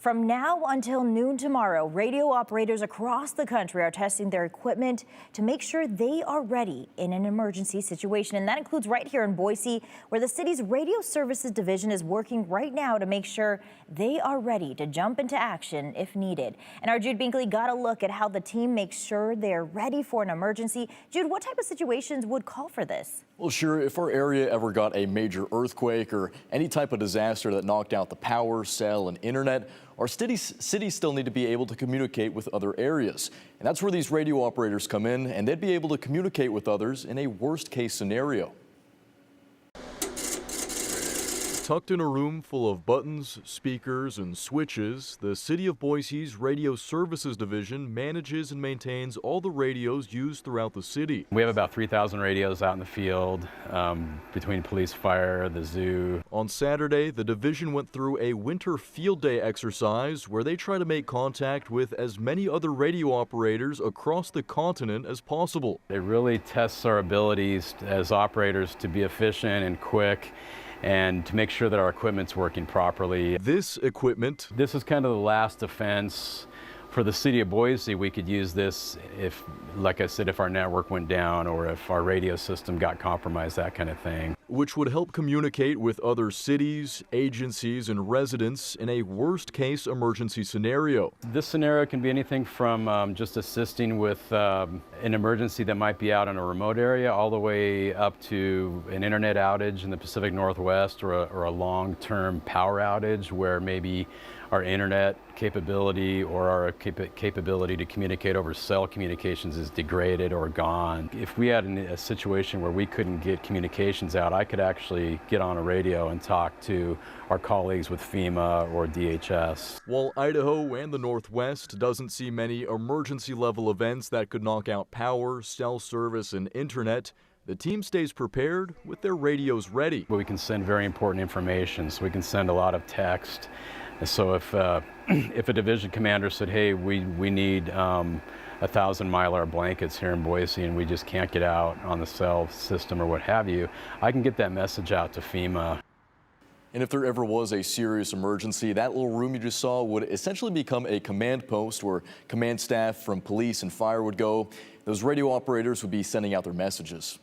From now until noon tomorrow, radio operators across the country are testing their equipment to make sure they are ready in an emergency situation. And that includes right here in Boise, where the city's radio services division is working right now to make sure they are ready to jump into action if needed. And our Jude Binkley got a look at how the team makes sure they're ready for an emergency. Jude, what type of situations would call for this? Well, sure, if our area ever got a major earthquake or any type of disaster that knocked out the power, cell, and internet, our cities still need to be able to communicate with other areas. And that's where these radio operators come in, and they'd be able to communicate with others in a worst-case scenario. Tucked in a room full of buttons, speakers, and switches, the City of Boise's Radio Services Division manages and maintains all the radios used throughout the city. We have about 3,000 radios out in the field, between police, fire, the zoo. On Saturday, the division went through a winter field day exercise where they try to make contact with as many other radio operators across the continent as possible. It really tests our abilities as operators to be efficient and quick, and to make sure that our equipment's working properly. This equipment, this is kind of the last defense for the city of Boise. We could use this if, like I said, if our network went down or if our radio system got compromised, that kind of thing. Which would help communicate with other cities, agencies, and residents in a worst-case emergency scenario. This scenario can be anything from just assisting with an emergency that might be out in a remote area, all the way up to an internet outage in the Pacific Northwest, or a long-term power outage where maybe our internet capability or our capability to communicate over cell communications is degraded or gone. If we had a situation where we couldn't get communications out, I could actually get on a radio and talk to our colleagues with FEMA or DHS. While Idaho and the Northwest doesn't see many emergency level events that could knock out power, cell service, and internet, the team stays prepared with their radios ready. We can send very important information, so we can send a lot of text. And so if a division commander said, hey, we need 1,000-miler blankets here in Boise and we just can't get out on the cell system or what have you, I can get that message out to FEMA. And if there ever was a serious emergency, that little room you just saw would essentially become a command post where command staff from police and fire would go. Those radio operators would be sending out their messages.